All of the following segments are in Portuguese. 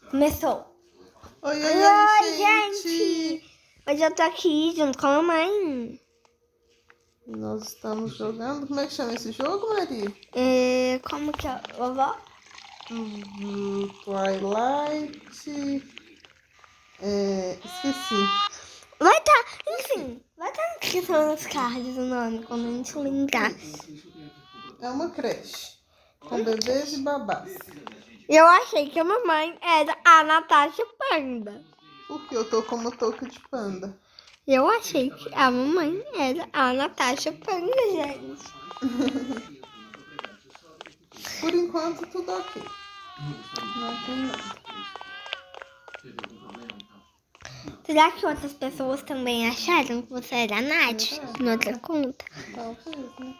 Começou. Oi, gente! Hoje eu tô aqui junto com a mamãe. Nós estamos jogando. Como é que chama esse jogo, Maria? Como que é, vovó? Twilight. Esqueci. Vai estar, enfim, vai estar na descrição dos cards o nome, quando a gente lembrar. É uma creche com bebês e babás. Eu achei que a mamãe era a Natasha Panda. Porque eu tô com uma touca de panda. Eu achei que a mamãe era a Natasha Panda, gente. Por enquanto, tudo ok. Não tem nada. Será que outras pessoas também acharam que você era a Nath? Em outra conta? Talvez, né?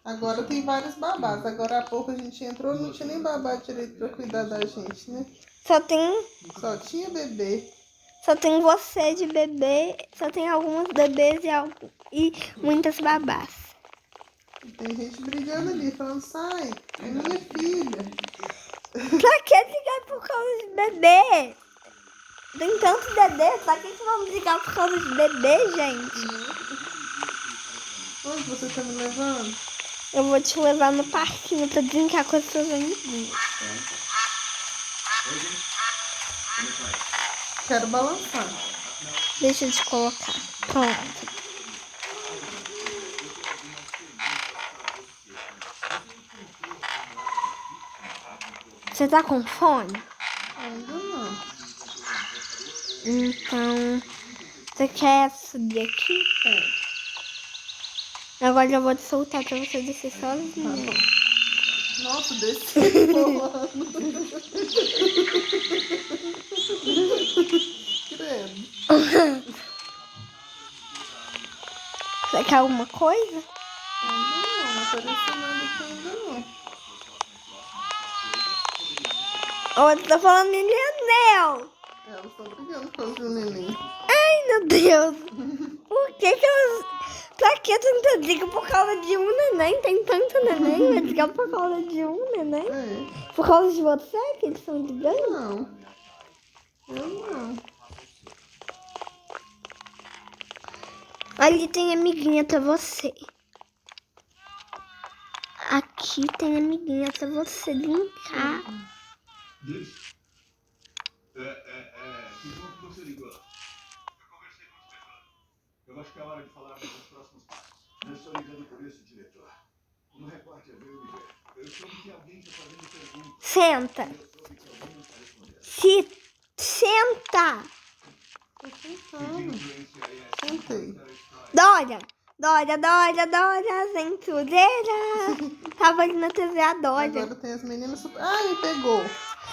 Agora tem vários babás. Agora há pouco a gente entrou, não tinha nem babá direito pra cuidar da gente, né? Só tem Só tinha bebê. você de bebê, só tem alguns bebês e muitas babás. Tem gente brigando ali, falando, sai, é minha filha. Pra que brigar por causa de bebê? Tem tantos bebês, pra que vamos brigar por causa de bebê, gente? Onde você tá me levando? Eu vou te levar no parquinho pra brincar com as suas amiguinhas. Quero balançar. Deixa eu te colocar. Pronto. Você tá com fome? Ainda não. Então, você quer subir aqui? Agora eu vou te soltar pra você descer sozinha. Nossa, desci rolando. Credo. Você quer alguma coisa? Ainda não apareceu nada aqui ainda não. Ou você tá falando em Leonel? Elas estão brigando por causa do neném. Ai, meu Deus. Por que elas... Pra que tanta briga por causa de um neném? Tem tanto neném, vai brigar por causa de um neném? É. Por causa de você que eles estão brigando? Não. Eu não. Ali tem amiguinha pra você. Aqui tem amiguinha pra você brincar. Que bom que você ligou. Eu conversei com o inspetor. Eu acho que é hora de falarmos dos próximos passos. Não estou ligando por isso, diretor. No repórter veio me ver. Eu soube que alguém está fazendo perguntas. Senta. Eu soube que alguém não está respondendo. Senta. Tô sentando. Sentei. Dória, aventureira. Tava ali na TV a Dória. Agora tem as meninas super... Ai, me pegou.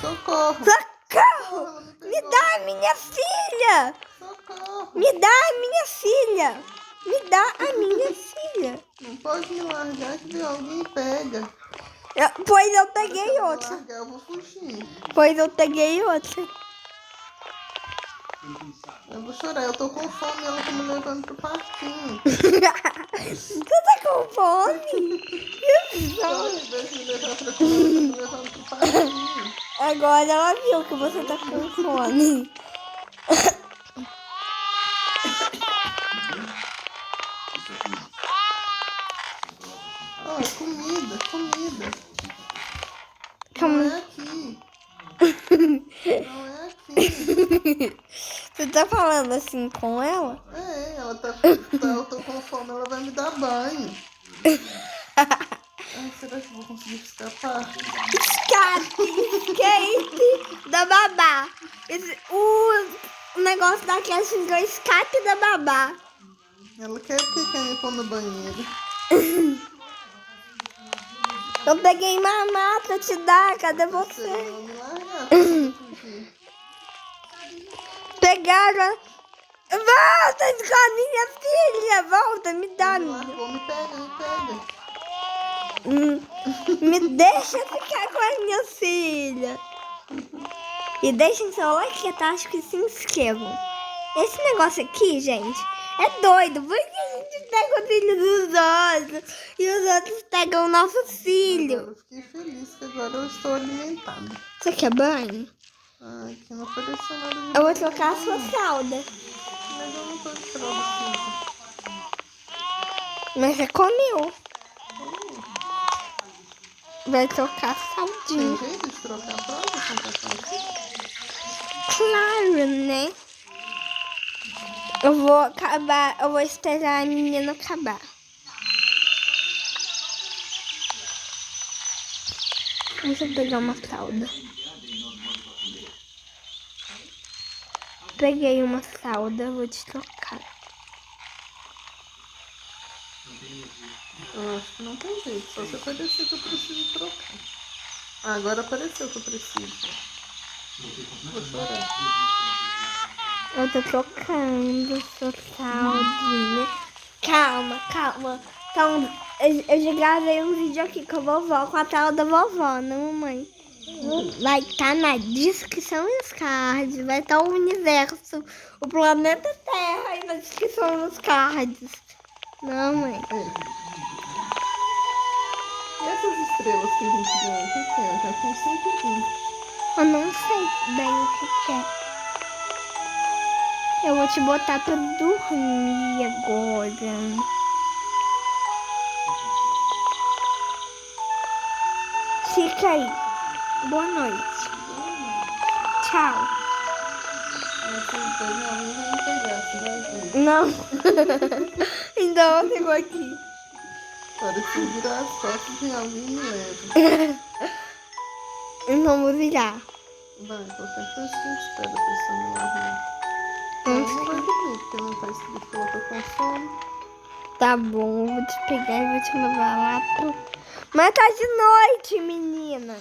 Socorro. Socorro! Ela me Me pegou. dá a minha filha! Socorro. Me dá a minha filha! Me dá a minha filha! Não pode me largar que vem alguém e pega. Pois eu Se peguei ela me outra. largar, eu vou fugir. Pois eu peguei outra. Eu vou chorar, eu tô com fome e ela tá me levando pro parquinho. Você tá com fome? Se ela tivesse me levando pra comer, ela tá me levando pro parquinho. Agora ela viu que você tá com fome. Ai, comida. Calma. Não é aqui. Não é aqui. Você tá falando assim com ela? É, ela tá, eu tô com fome, ela vai me dar banho. Ai, será que eu vou conseguir escapar? Escape da babá. O negócio da creche virou escape da babá. Ela quer porque quer me pôr no banheiro. Eu peguei mamá pra te dar, cadê Ela você? não me largar pra eu fugir. Pegaram. Volta com a minha filha, volta, me dá. Me largou, me pega. Me deixa ficar com a minha filha. E deixem seu like, acho que se inscrevam. Esse negócio aqui, gente, é doido. Por que a gente pegam o filho dos outros e os outros pegam o nosso filho. Agora eu fiquei feliz que agora eu estou alimentada. Você quer banho? Ai, que não ofereceu nada de Eu vou banho, trocar a não. sua fralda. Mas eu não tô de fralda, Silvia. Mas você comeu. Vai trocar a fraldinha. Tem jeito de trocar a fralda sem cartão assim? Claro, né? Eu vou esperar a menina acabar. Deixa eu pegar uma fralda. Peguei uma fralda, vou te trocar. Eu acho que não tem jeito, só se aparecer que eu preciso trocar. Ah, agora apareceu que eu preciso. Vou chorar. Eu tô trocando sua fraldinha. Calma. Então, eu já gravei um vídeo aqui com a vovó, com a tela da vovó, né, mamãe? Vai estar na descrição dos cards, vai estar o universo, o planeta Terra aí na descrição dos cards. Não, mãe. E essas estrelas que a gente ganhou, o que é? Já tem 120. Eu não sei bem o que é. Eu vou te botar pra dormir agora. Fica aí. Boa noite. Tchau. Mas se alguém vai me pegar, você vai ver. Não. Então eu pego aqui. Agora se eu virar as costas, tem alguém me leva. Então vou virar. Vai, qualquer coisa que a gente espera a pessoa me levar. Ela não vai dormir, porque não tá escrito que ela tá com sono. Tá bom, eu vou te pegar e vou te levar lá pro... Mas tá de noite, menina.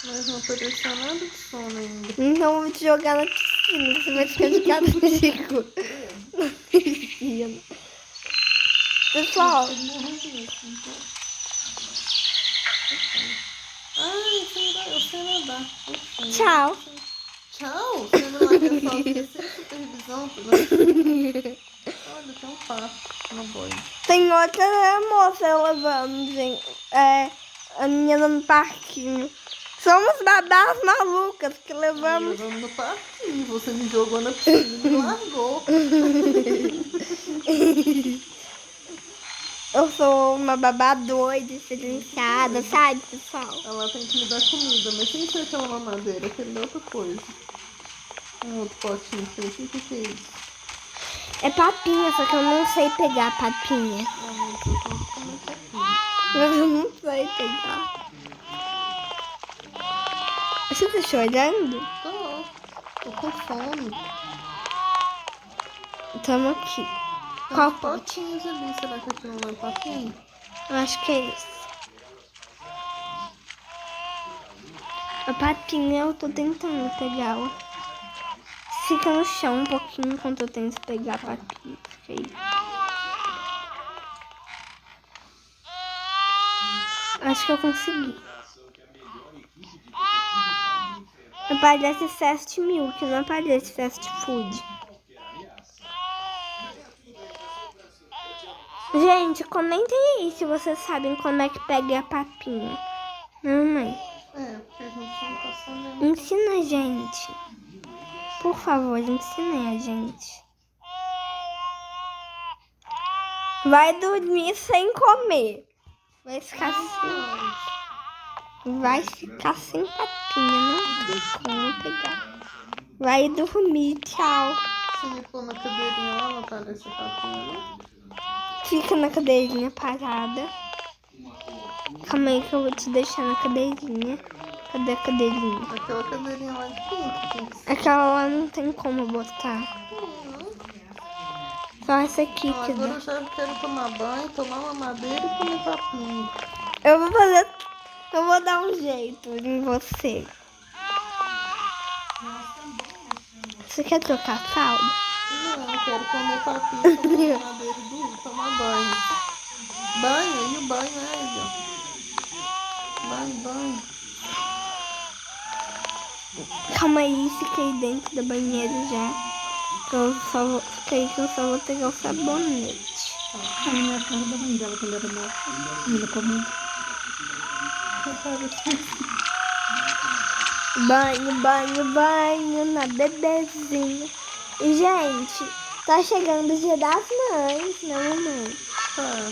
Mas não apareceu nada de sono ainda. Então eu vou te jogar na piscina. Você vai ficar de castigo. Na piscina. Pessoal, Ai, eu sei nadar. Ufa, tchau. Tchau, você me larga sozinha sem supervisão, tá vendo? Olha, tem um papo no boi. Tem outra moça levando, gente. A menina no parquinho. Somos babás malucas que levamos. Levando no parquinho, você me jogou na piscina e me largou. Eu sou uma babá doida, diferenciada, sabe, pessoal? Ela tem que me dar comida, mas sem ser aquela mamadeira, aquele é outra coisa. Um outro potinho que eu sei o que é isso. É papinha, só que eu não sei pegar papinha. Ah, meu Deus, eu tenho que comer papinha. Mas eu não sei pegar. Você tá chorando? Tô com fome. Tamo aqui. Tem Qual uns potinhos ali, será que aquilo não é papinha? Eu acho que é isso. A papinha eu tô tentando pegar. Ela fica no chão um pouquinho enquanto eu tento pegar a papinha. Fica aí. Acho que eu consegui. Aparece fast milk, não aparece fast food. Gente, comentem aí se vocês sabem como é que pega a papinha. Mamãe, É, porque a gente não tá sabendo. ensina a gente. Por favor, ensinem a gente. Vai dormir sem comer. Vai ficar sem papinha, não tem como pegar. Vai dormir, tchau. Se me pôr na cadeirinha lá, não aparece a papinha, não? Fica na cadeirinha parada. Calma aí que eu vou te deixar na cadeirinha. Cadê a cadeirinha? Aquela cadeirinha lá de dentro tem que ser. Aquela lá não tem como botar. Só essa aqui que Agora dá. eu já quero tomar banho, tomar uma madeira e comer papinha. Eu vou dar um jeito em você. Você quer trocar a fralda? Não, eu quero comer papinha, tomar madeira e dormir, tomar banho. Banho, e o banho é aí, ó. Banho. Calma aí, fiquei dentro da banheira já. Fica aí que eu só vou pegar o sabonete. A minha cara da mãe dela quando era nova. Menina comum. Banho, banho, banho na bebezinha. E, gente, tá chegando o dia das mães, né, mamãe? Tá.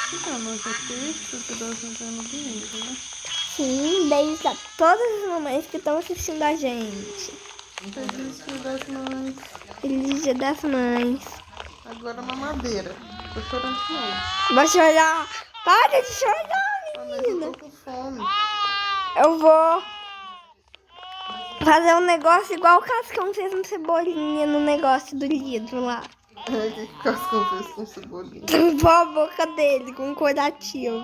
Chegando hoje é terça, de 12 no domingo, né? Sim, beijo a todas as mamães que estão assistindo a gente. Feliz dia das mães. Feliz dia das mães. Agora mamadeira. Tô chorando de novo. Vai chorar. Para de chorar, Mas eu menina. tô com fome. Eu vou fazer um negócio igual o Cascão fez um cebolinha no negócio do livro lá. Que cascão fez com cebolinha. Tampou a boca dele com curativo.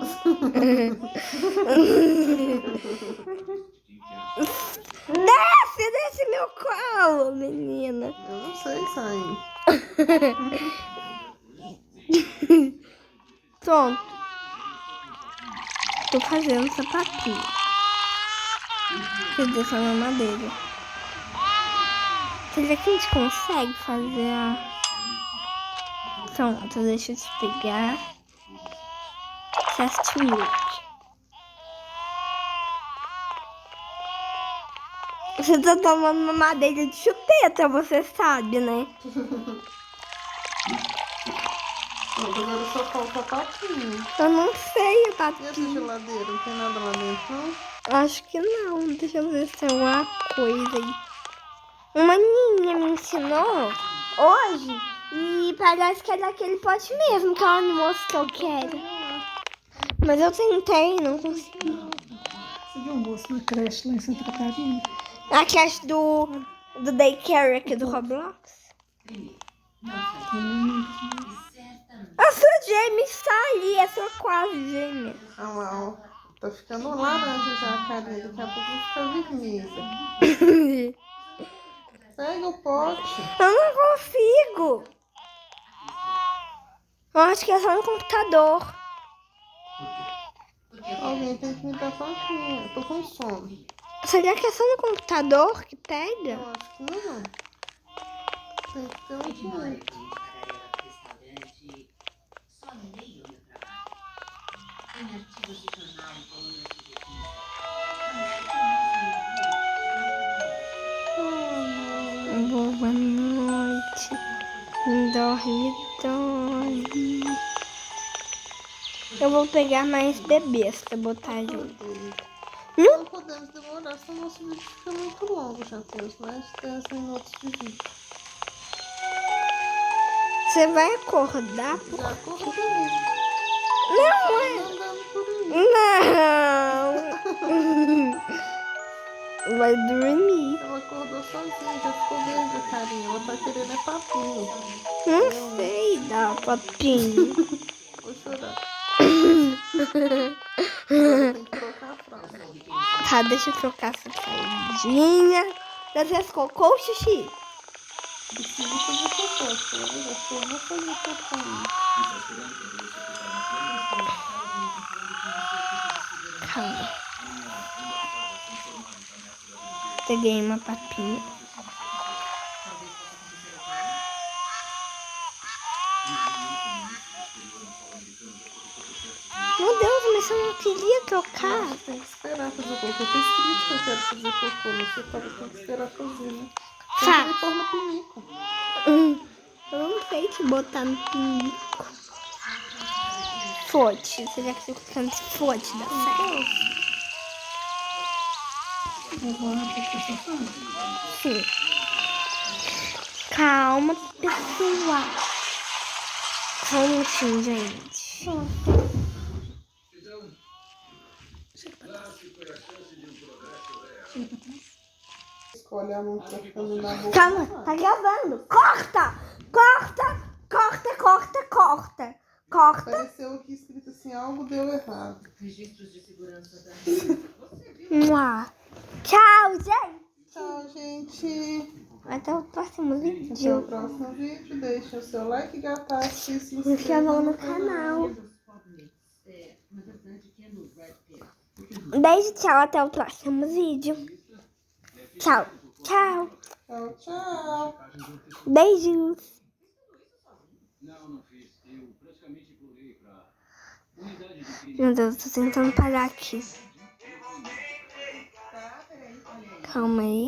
Desce meu colo, menina. Eu não sei sair. Pronto. Tô fazendo sapatinho. Quer dizer, essa mamadeira. Será que a gente consegue fazer a... Pronto, deixa eu te pegar. Fast milk. Você tá tomando mamadeira de chupeta, você sabe, né? Agora só falta papinho. Eu não sei, E essa papi. geladeira? Não tem nada lá dentro, não? Acho que não. Deixa eu ver se tem alguma coisa aí. Uma menina me ensinou hoje e parece que é daquele pote mesmo que ela me mostrou que era. Mas eu tentei e não consegui. Você viu um moço na creche lá em Santa Catarina? A creche do daycare aqui do Roblox. A sua gêmea está ali, a sua quase gêmea. Ah lá, ó. Tá ficando laranja já a carinha. Daqui a pouco vai ficar vermelha. Pega o pote. Eu não consigo. Eu acho que é só no computador. Alguém tem que me dar papinha. Eu tô com sono. Será que é só no computador que pega? Eu acho que não. Tem que ter um jeito. Boa noite. Dorme, dorme. Eu vou pegar mais bebês pra botar junto. Não podemos demorar, senão nosso vídeo fica muito longo. Já temos mais de 10 minutos de vídeo. Você vai acordar? Já acordei. Não, Andando por aí. não. Vai dormir. Ela acordou sozinha, já ficou verde a carinha. Ela tá querendo é papinho. Não sei dar papinho. Vou chorar. Agora tem que trocar a fralda. Tá, deixa eu trocar essa saidinha. Já fez cocô ou xixi? Preciso fazer cocô, tá? Eu acho que eu vou fazer cocô. Calma. Peguei uma papinha. Meu Deus, mas eu não queria trocar. Tem que esperar fazer cocô. Tá escrito que eu quero fazer cocô. Não sei como tem que esperar fazer, né? Tem que pôr no pinico. Eu não sei te botar no pinico. Fote. Será que você canta fote dá certo? Eu vou lá pra estação. Sim. Calma, pessoal. Só um minutinho, gente. Escolhe a mão que tá ficando na boca. Calma, tá gravando. Corta! Corta! Corta, corta, corta. Corta. Apareceu aqui escrito assim, algo deu errado. Mua. Tchau, gente. Tchau, gente. Até o próximo Até o vídeo. próximo vídeo. Deixa o seu like, gatache, e se Se inscreva inscrevam no canal. Beijo, tchau. Até o próximo vídeo. Tchau, tchau. Tchau, tchau. Beijos. Não fiz. Meu Deus, tô tentando parar aqui. Calma aí.